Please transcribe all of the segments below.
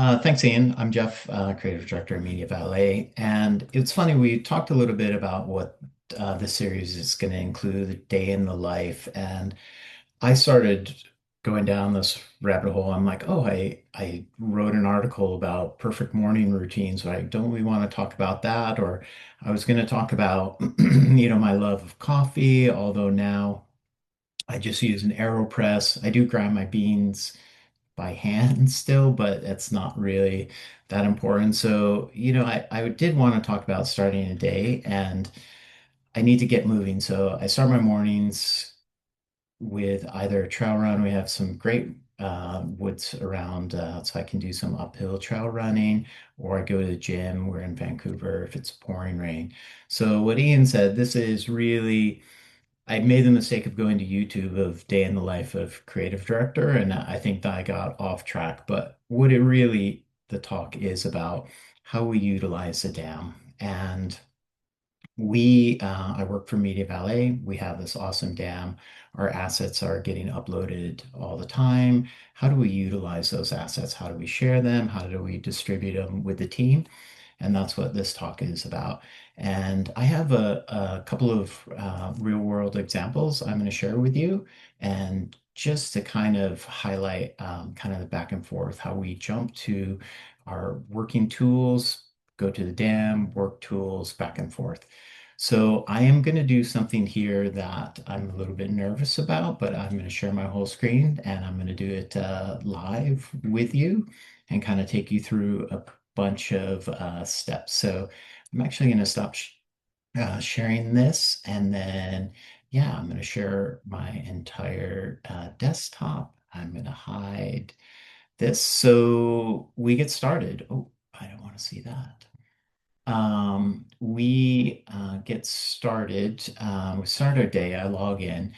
Thanks, Ian. I'm Jeff, creative director of MediaValet. And it's funny, we talked a little bit about what this series is going to include, a day in the life. And I started going down this rabbit hole. I'm like, oh, I wrote an article about perfect morning routines, right? Don't we want to talk about that? Or I was going to talk about, my love of coffee, although now I just use an AeroPress. I do grind my beans by hand still, but it's not really that important. So, I did want to talk about starting a day and I need to get moving. So I start my mornings with either a trail run. We have some great woods around, so I can do some uphill trail running, or I go to the gym. We're in Vancouver if it's pouring rain. So what Ian said, this is really I made the mistake of going to YouTube of day in the life of creative director, and I think that I got off track. But what it really, the talk is about how we utilize the dam. And I work for MediaValet. We have this awesome dam. Our assets are getting uploaded all the time. How do we utilize those assets? How do we share them? How do we distribute them with the team? And that's what this talk is about. And I have a couple of real world examples I'm going to share with you. And just to kind of highlight kind of the back and forth, how we jump to our working tools, go to the dam, work tools, back and forth. So I am going to do something here that I'm a little bit nervous about, but I'm going to share my whole screen and I'm going to do it live with you and kind of take you through a bunch of steps. So I'm actually going to stop sharing this and then, yeah, I'm going to share my entire desktop. I'm going to hide this. So we get started. Oh, I don't want to see that. We get started. We start our day. I log in.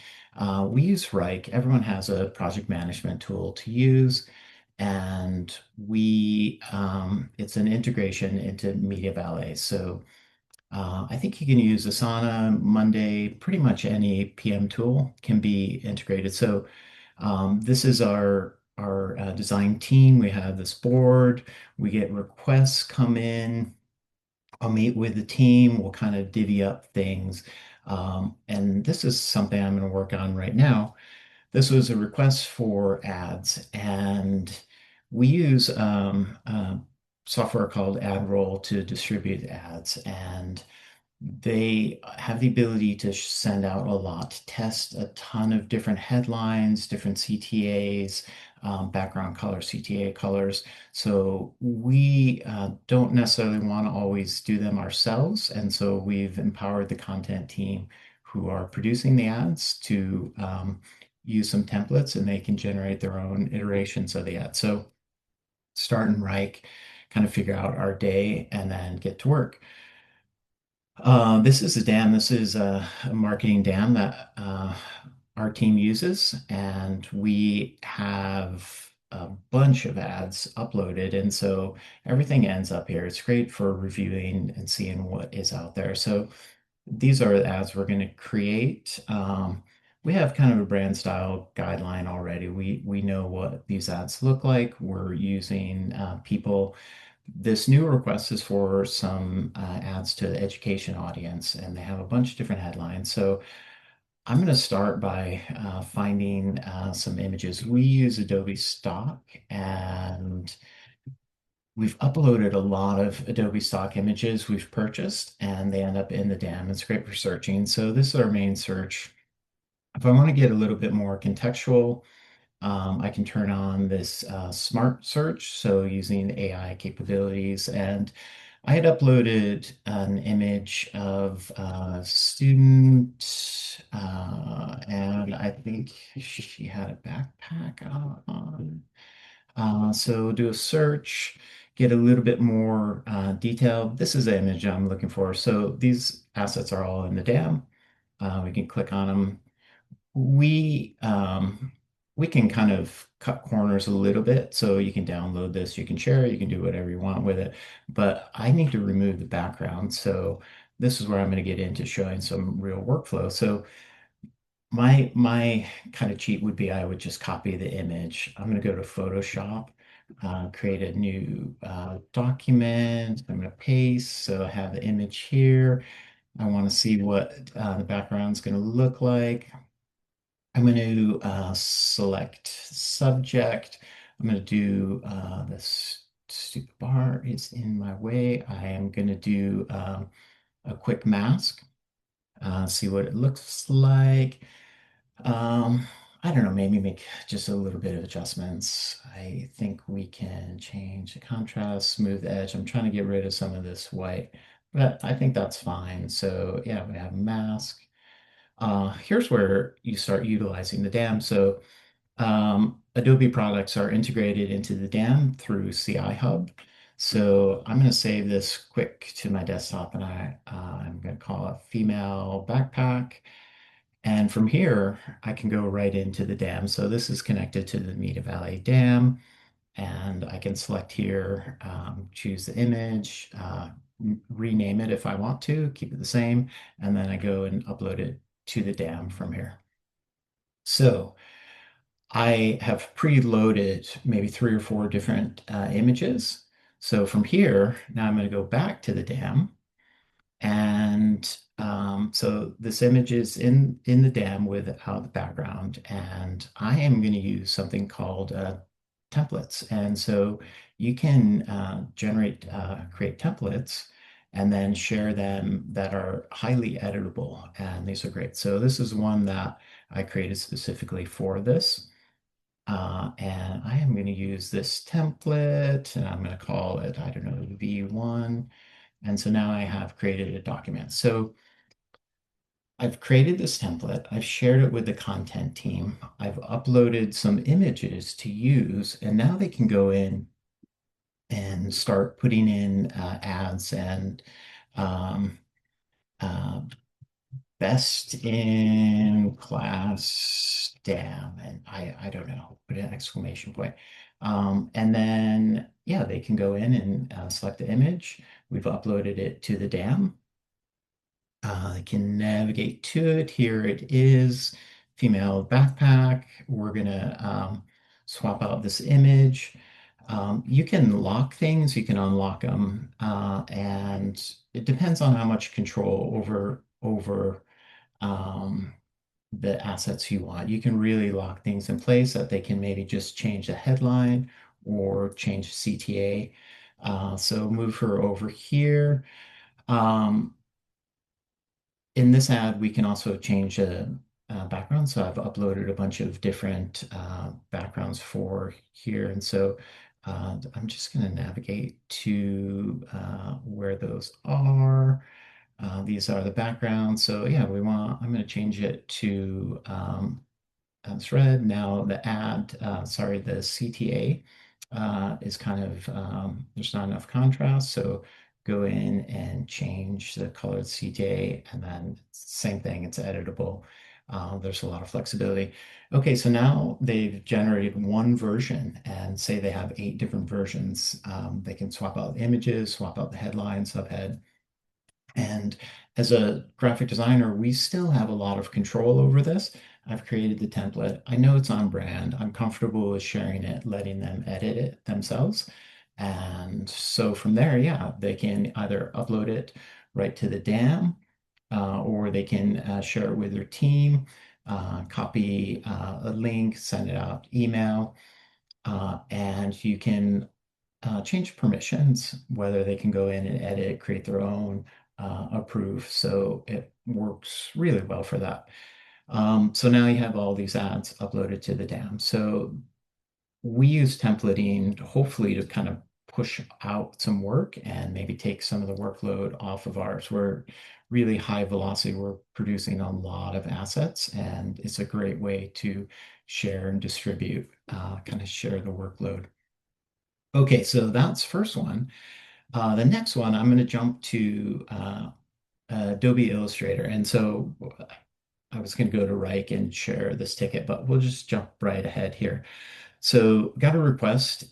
We use Rike. Everyone has a project management tool to use, and it's an integration into MediaValet. So I think you can use Asana, Monday, pretty much any PM tool can be integrated. So this is our design team. We have this board. We get requests come in. I'll meet with the team. We'll kind of divvy up things. And this is something I'm going to work on right now. This was a request for ads, and we use software called AdRoll to distribute ads. And they have the ability to send out a lot, test a ton of different headlines, different CTAs, background color, CTA colors. So we don't necessarily want to always do them ourselves. And so we've empowered the content team who are producing the ads to use some templates and they can generate their own iterations of the ad. So start and write, kind of figure out our day and then get to work. This is a dam. This is a marketing dam that our team uses, and we have a bunch of ads uploaded, and so everything ends up here. It's great for reviewing and seeing what is out there. So these are the ads we're going to create. We have kind of a brand style guideline already. We know what these ads look like. We're using people. This new request is for some ads to the education audience, and they have a bunch of different headlines. So I'm going to start by finding some images. We use Adobe Stock, and we've uploaded a lot of Adobe Stock images we've purchased, and they end up in the DAM. It's great for searching. So this is our main search. If I want to get a little bit more contextual, I can turn on this smart search, so using AI capabilities. And I had uploaded an image of a student, and I think she had a backpack on. So do a search, get a little bit more detailed. This is the image I'm looking for. So these assets are all in the DAM. We can click on them. We can kind of cut corners a little bit. So you can download this, you can share it, you can do whatever you want with it. But I need to remove the background. So this is where I'm going to get into showing some real workflow. So my kind of cheat would be I would just copy the image. I'm going to go to Photoshop, create a new document. I'm going to paste. So I have the image here. I want to see what the background's going to look like. I'm going to select subject. I'm going to do this stupid bar is in my way. I am going to do a quick mask, see what it looks like. Um, I don't know, maybe make just a little bit of adjustments. I think we can change the contrast, smooth edge. I'm trying to get rid of some of this white, but I think that's fine. So yeah, we have mask. Here's where you start utilizing the dam. So Adobe products are integrated into the dam through CI Hub. So I'm going to save this quick to my desktop and I'm going to call it female backpack. And from here, I can go right into the dam. So this is connected to the MediaValet dam. And I can select here, choose the image, rename it if I want to, keep it the same. And then I go and upload it to the dam from here. So I have preloaded maybe 3 or 4 different images. So from here, now I'm going to go back to the dam. And so this image is in the dam without the background, and I am going to use something called templates. And so you can create templates and then share them that are highly editable, and these are great. So this is one that I created specifically for this. And I am going to use this template, and I'm going to call it, I don't know, V1. And so now I have created a document. So I've created this template. I've shared it with the content team. I've uploaded some images to use, and now they can go in and start putting in ads and um, uh, best in class damn, and I don't know, put an exclamation point. And then, yeah, they can go in and select the image. We've uploaded it to the dam. I can navigate to it. Here it is, female backpack. We're gonna swap out this image. You can lock things, you can unlock them, and it depends on how much control over um, the assets you want. You can really lock things in place that they can maybe just change the headline or change CTA. So move her over here. Um, in this ad, we can also change the background. So I've uploaded a bunch of different backgrounds for here. And so I'm just going to navigate to where those are. These are the backgrounds. So yeah, I'm going to change it to that's red. Now the the CTA is kind of, there's not enough contrast. So go in and change the color of the CTA, and then same thing, it's editable. There's a lot of flexibility. Okay, so now they've generated one version, and say they have 8 different versions. They can swap out images, swap out the headline, subhead. And as a graphic designer, we still have a lot of control over this. I've created the template. I know it's on brand. I'm comfortable with sharing it, letting them edit it themselves. And so from there, yeah, they can either upload it right to the dam, or they can share it with their team, copy a link, send it out email, and you can change permissions, whether they can go in and edit, create their own, approve. So it works really well for that. So now you have all these ads uploaded to the dam. So we use templating hopefully to kind of push out some work and maybe take some of the workload off of ours. We're really high velocity. We're producing a lot of assets, and it's a great way to share and distribute, kind of share the workload. Okay, so that's first one. The next one, I'm going to jump to Adobe Illustrator. And so I was going to go to Reich and share this ticket, but we'll just jump right ahead here. So got a request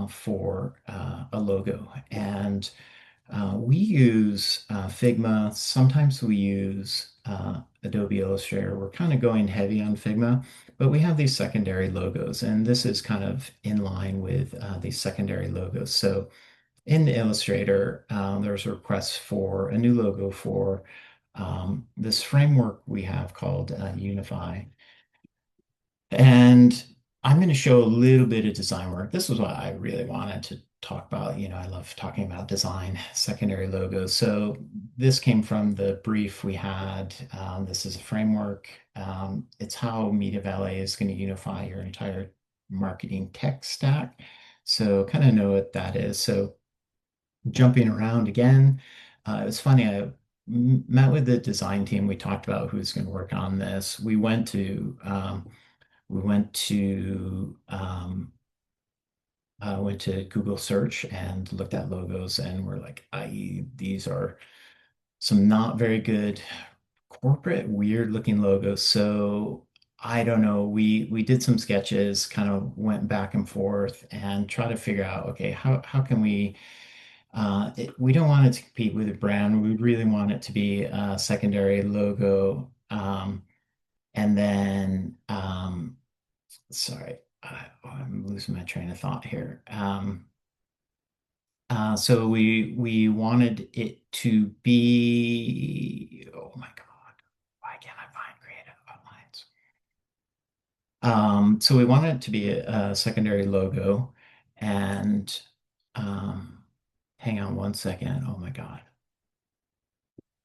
for a logo, and We use Figma. Sometimes we use Adobe Illustrator. We're kind of going heavy on Figma, but we have these secondary logos, and this is kind of in line with these secondary logos. So in Illustrator, there's requests for a new logo for this framework we have called Unify. And I'm going to show a little bit of design work. This was what I really wanted to talk about. I love talking about design, secondary logos. So this came from the brief we had. This is a framework. It's how MediaValet is going to unify your entire marketing tech stack. So kind of know what that is. So jumping around again, it was funny. Met with the design team. We talked about who's going to work on this. We went to Google search and looked at logos, and we're like, these are some not very good corporate, weird looking logos. So I don't know. We did some sketches, kind of went back and forth and try to figure out, okay, how can we don't want it to compete with a brand. We really want it to be a secondary logo. And then sorry, I'm losing my train of thought here. So we wanted it to be, oh my God, why can't I find creative outlines? So we wanted it to be a secondary logo, and um, hang on one second. Oh my God.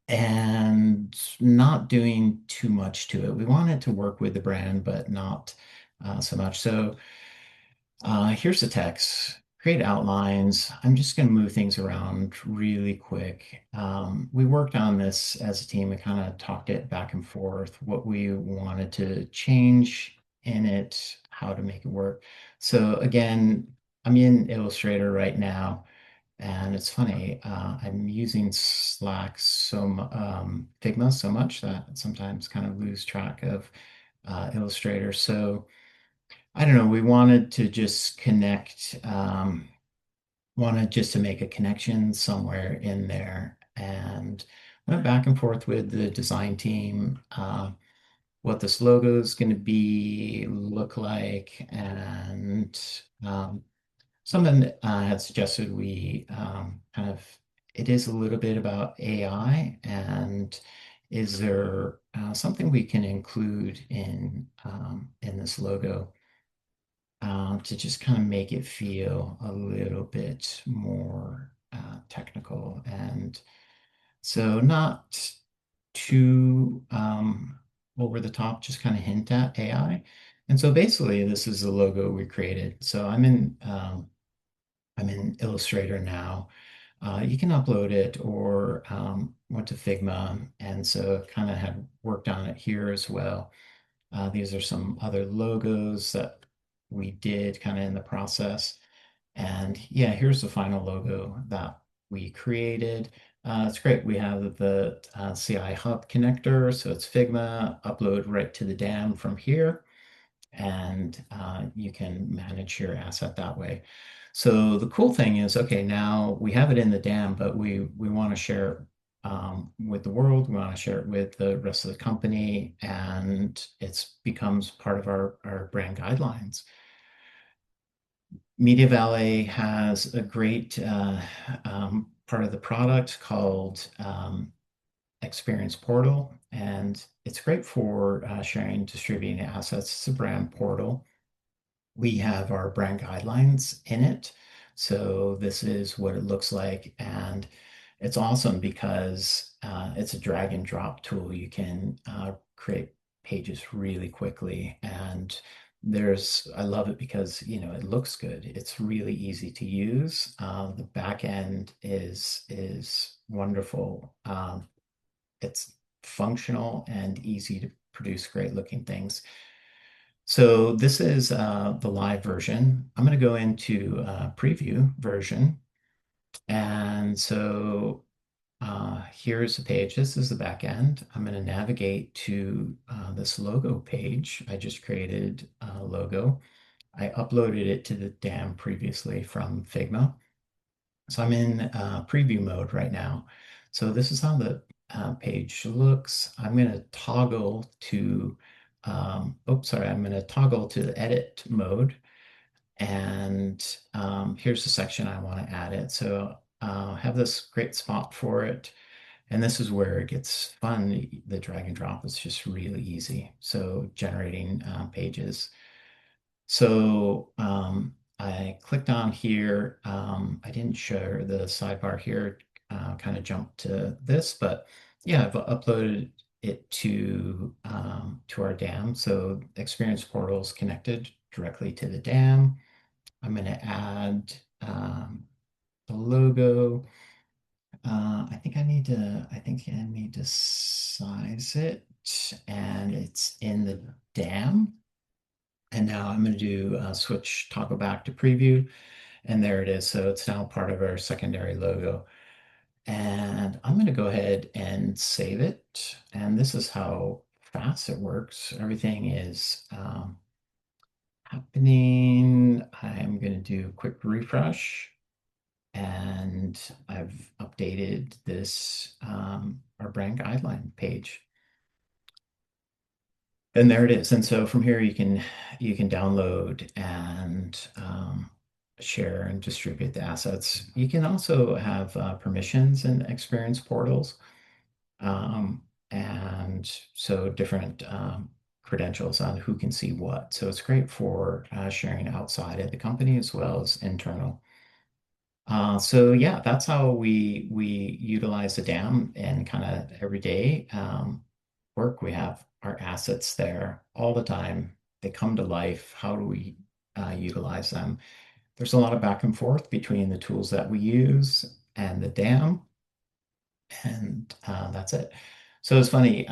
And not doing too much to it. We want it to work with the brand, but not so much. So here's the text. Create outlines. I'm just going to move things around really quick. We worked on this as a team and kind of talked it back and forth, what we wanted to change in it, how to make it work. So again, I'm in Illustrator right now. And it's funny, I'm using Figma so much that I sometimes kind of lose track of Illustrator. So I don't know, we wanted to just wanted just to make a connection somewhere in there, and went back and forth with the design team, what this logo is going to be, look like, and someone had suggested we it is a little bit about AI, and is there something we can include in this logo to just kind of make it feel a little bit more technical, and so not too over the top, just kind of hint at AI. And so basically, this is the logo we created. So I'm in Illustrator now. You can upload it or went to Figma, and so kind of had worked on it here as well. These are some other logos that we did kind of in the process. And yeah, here's the final logo that we created. It's great. We have the CI Hub connector, so it's Figma, upload right to the DAM from here, and you can manage your asset that way. So the cool thing is, okay, now we have it in the DAM, but we want to share it with the world. We want to share it with the rest of the company, and it becomes part of our brand guidelines. MediaValet has a great part of the product called Experience Portal, and it's great for sharing, distributing assets. It's a brand portal. We have our brand guidelines in it. So this is what it looks like. And it's awesome because it's a drag and drop tool. You can create pages really quickly. And I love it because, it looks good. It's really easy to use. The back end is wonderful. It's functional and easy to produce great looking things. So this is the live version. I'm going to go into preview version. And so here's the page. This is the back end. I'm going to navigate to this logo page. I just created a logo. I uploaded it to the DAM previously from Figma. So I'm in preview mode right now. So this is how the page looks. I'm going to toggle to, oops, sorry, I'm going to toggle to the edit mode. And here's the section I want to add it. So I have this great spot for it. And this is where it gets fun. The drag and drop is just really easy. So generating pages. So I clicked on here. I didn't share the sidebar here, kind of jumped to this, but yeah, I've uploaded it to our dam. So Experience Portal is connected directly to the dam. I'm going to add the logo. I think I need to size it, and it's in the dam. And now I'm going to do switch toggle back to preview, and there it is. So it's now part of our secondary logo. And I'm going to go ahead and save it. And this is how fast it works. Everything is happening. I'm going to do a quick refresh, and I've updated this our brand guideline page. And there it is. And so from here you can download and share and distribute the assets. You can also have permissions in experience portals, and so different credentials on who can see what. So it's great for sharing outside of the company as well as internal. So yeah, that's how we utilize the dam and kind of everyday work. We have our assets there all the time. They come to life. How do we utilize them? There's a lot of back and forth between the tools that we use and the dam, and that's it. So it's funny.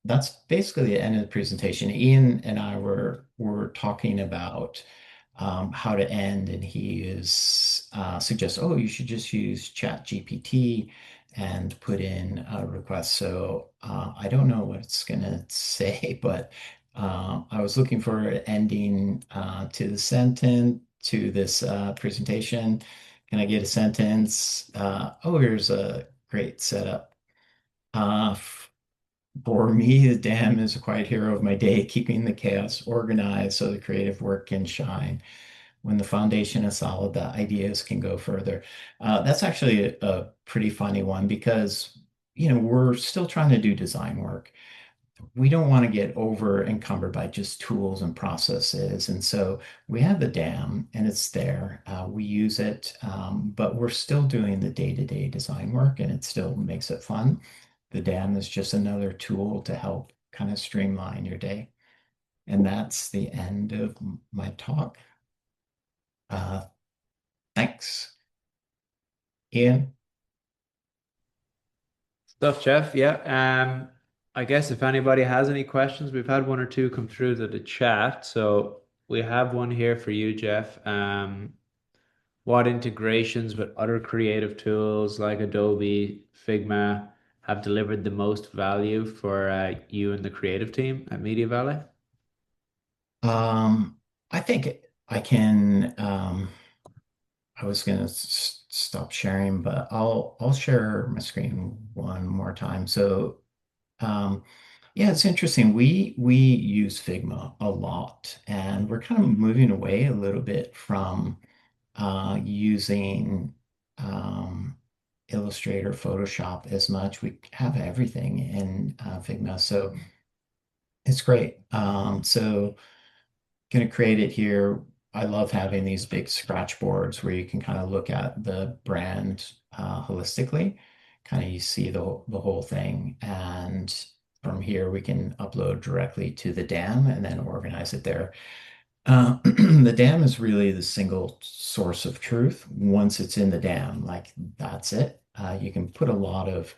That's basically the end of the presentation. Ian and I were talking about how to end, and he is suggests, oh, you should just use Chat GPT and put in a request. So I don't know what it's gonna say, but I was looking for an ending to the sentence to this presentation. Can I get a sentence? Oh, here's a great setup. Uh, for me, the dam is a quiet hero of my day, keeping the chaos organized so the creative work can shine. When the foundation is solid, the ideas can go further. That's actually a pretty funny one because, we're still trying to do design work. We don't want to get over encumbered by just tools and processes. And so we have the dam and it's there. We use it, but we're still doing the day-to-day design work and it still makes it fun. The dam is just another tool to help kind of streamline your day. And that's the end of my talk. Uh, thanks, Ian. Stuff, Jeff. Yeah. I guess if anybody has any questions, we've had one or two come through to the chat. So we have one here for you, Jeff. What integrations with other creative tools like Adobe, Figma have delivered the most value for you and the creative team at MediaValet? Um, I think I can. I was gonna stop sharing, but I'll share my screen one more time. So, yeah, it's interesting. We use Figma a lot, and we're kind of moving away a little bit from using um, Illustrator, Photoshop as much. We have everything in Figma, so it's great. So going to create it here. I love having these big scratch boards where you can kind of look at the brand holistically. Kind of you see the whole thing. And from here, we can upload directly to the dam and then organize it there. The dam is really the single source of truth. Once it's in the dam, like that's it. You can put a lot of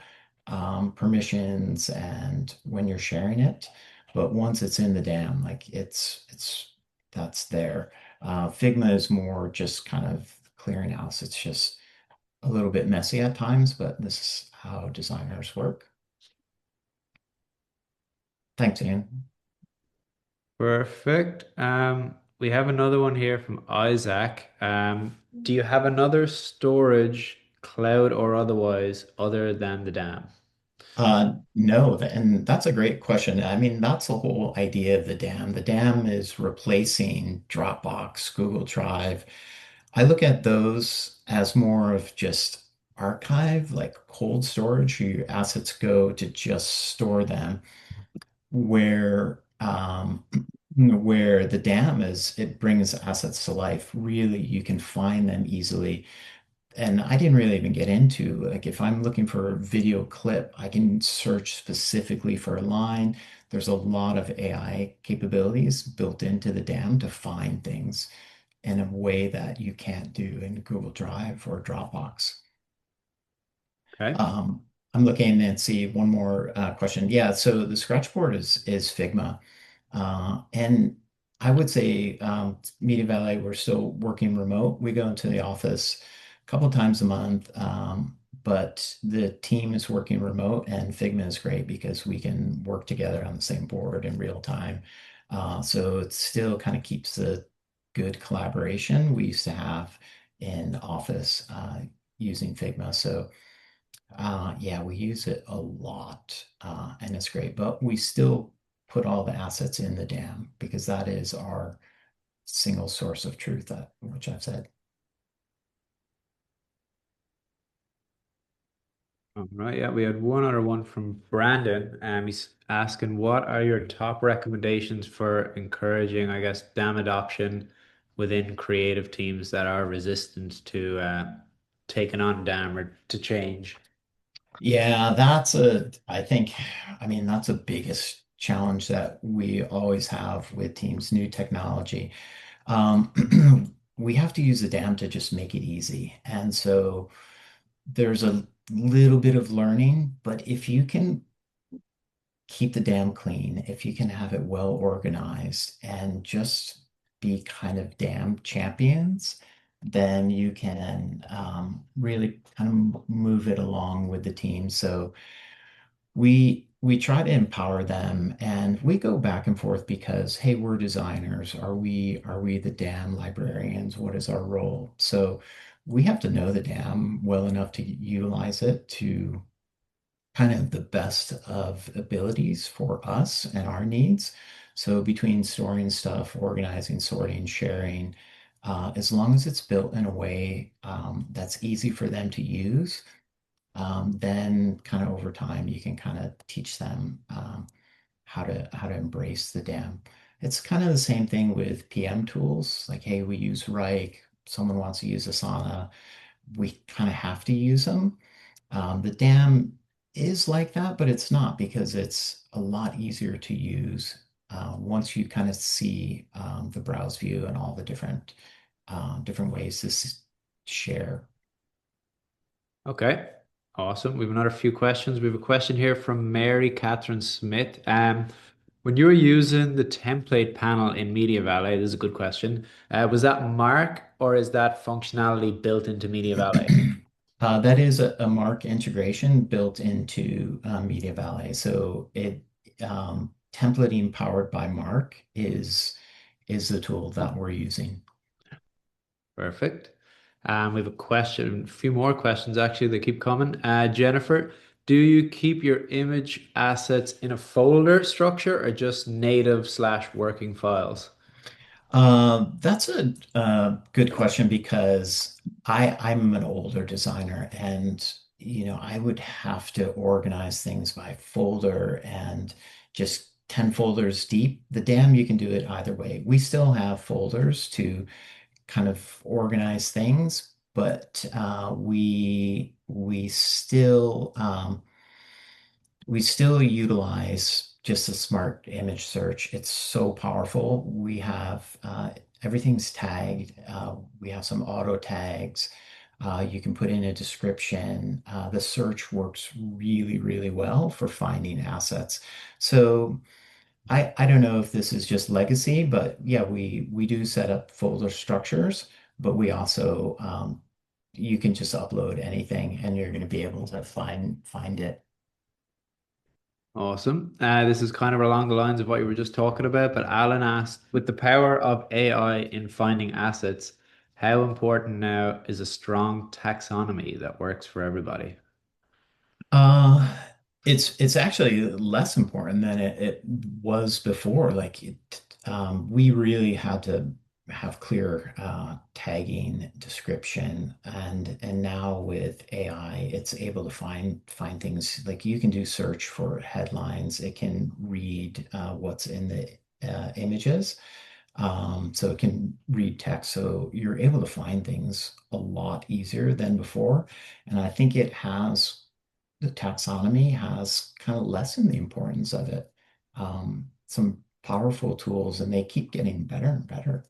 permissions and when you're sharing it, but once it's in the dam, like it's that's there. Figma is more just kind of clearing house. It's just a little bit messy at times, but this is how designers work. Thanks, Ian. Perfect. we have another one here from Isaac. Do you have another storage, cloud or otherwise, other than the dam? No, and that's a great question. I mean, that's the whole idea of the dam. The dam is replacing Dropbox, Google Drive. I look at those as more of just archive, like cold storage, where your assets go to just store them, where where the dam is, it brings assets to life. Really, you can find them easily. And I didn't really even get into like if I'm looking for a video clip, I can search specifically for a line. There's a lot of AI capabilities built into the dam to find things in a way that you can't do in Google Drive or Dropbox. Okay. Um, I'm looking and see one more question. Yeah, so the scratchboard is Figma. And I would say MediaValet, we're still working remote. We go into the office a couple times a month, but the team is working remote, and Figma is great because we can work together on the same board in real time. So it still kind of keeps the good collaboration we used to have in office using Figma. So yeah, we use it a lot, and it's great, but we still put all the assets in the dam because that is our single source of truth, which I've said. All right. Yeah, we had one other one from Brandon. He's asking, what are your top recommendations for encouraging, I guess, dam adoption within creative teams that are resistant to taking on dam or to change? Yeah, I think, I mean, that's the biggest challenge that we always have with teams, new technology. We have to use the dam to just make it easy. And so there's a little bit of learning, but if you can keep the dam clean, if you can have it well organized and just be kind of dam champions, then you can really kind of move it along with the team. So we try to empower them, and we go back and forth because, hey, we're designers. Are we the dam librarians? What is our role? So we have to know the dam well enough to utilize it to kind of the best of abilities for us and our needs. So between storing stuff, organizing, sorting, sharing, as long as it's built in a way that's easy for them to use, then kind of over time you can kind of teach them how to embrace the dam. It's kind of the same thing with PM tools. Like, hey, we use Rike. Someone wants to use Asana. We kind of have to use them. The dam is like that, but it's not because it's a lot easier to use once you kind of see the browse view and all the different ways to share. Okay, awesome. We have another few questions. We have a question here from Mary Catherine Smith. When you were using the template panel in MediaValet, this is a good question. Was that Mark or is that functionality built into MediaValet? That is a Mark integration built into MediaValet. So templating powered by Mark is the tool that we're using. Perfect. We have a question, a few more questions actually. They keep coming. Jennifer, do you keep your image assets in a folder structure or just native slash working files? That's a good question because I'm an older designer, and I would have to organize things by folder and just 10 folders deep. The dam, you can do it either way. We still have folders to kind of organize things, but we still utilize just a smart image search. It's so powerful. We have everything's tagged. We have some auto tags. You can put in a description. The search works really, really well for finding assets. So I don't know if this is just legacy, but yeah, we do set up folder structures, but we also you can just upload anything and you're going to be able to find it. Awesome. This is kind of along the lines of what you were just talking about, but Alan asked, with the power of AI in finding assets, how important now is a strong taxonomy that works for everybody? Uh, it's actually less important than it was before. We really had to have clear tagging, description, and now with AI, it's able to find things like you can do search for headlines. It can read what's in the images. So it can read text. So you're able to find things a lot easier than before. And I think the taxonomy has kind of lessened the importance of it. Some powerful tools, and they keep getting better and better.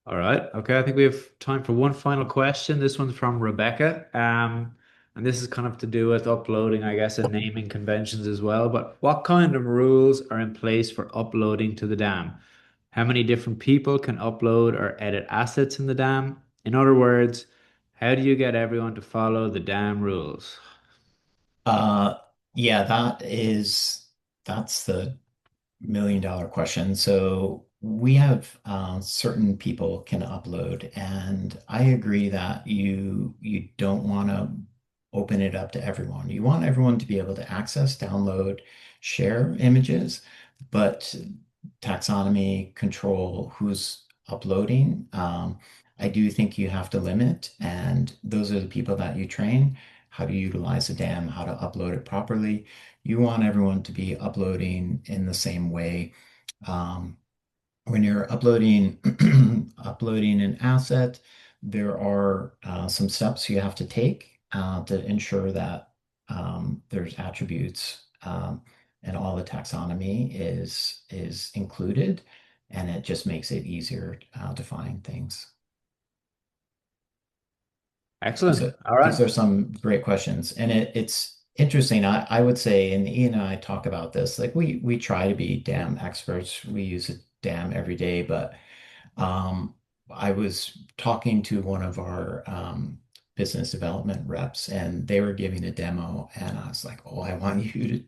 All right. Okay. I think we have time for one final question. This one's from Rebecca. And this is kind of to do with uploading, I guess, and naming conventions as well. But what kind of rules are in place for uploading to the dam? How many different people can upload or edit assets in the dam? In other words, how do you get everyone to follow the dam rules? Uh, yeah, that's the million-dollar question. So we have certain people can upload, and I agree that you don't want to open it up to everyone. You want everyone to be able to access, download, share images, but taxonomy control who's uploading. I do think you have to limit, and those are the people that you train, how to utilize the dam, how to upload it properly. You want everyone to be uploading in the same way. Um, when you're uploading uploading an asset, there are some steps you have to take to ensure that there's attributes and all the taxonomy is included, and it just makes it easier to find things. These Excellent. are All these right. are some great questions, and it's interesting. I would say, and Ian and I talk about this. Like we try to be damn experts. We use a damn every day, but um, I was talking to one of our business development reps, and they were giving a demo, and I was like, "Oh, I want you to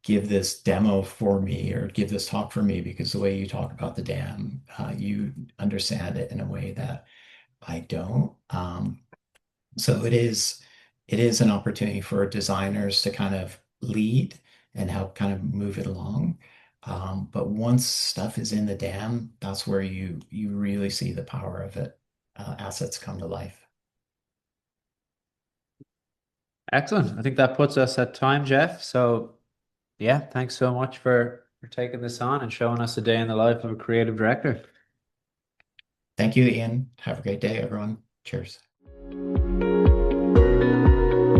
give this demo for me, or give this talk for me, because the way you talk about the dam, you understand it in a way that I don't." So it is an opportunity for designers to kind of lead and help kind of move it along. But once stuff is in the dam, that's where you really see the power of it. Assets come to life. Excellent. I think that puts us at time, Jeff. So, yeah, thanks so much for taking this on and showing us a day in the life of a creative director. Thank you, Ian. Have a great day, everyone. Cheers.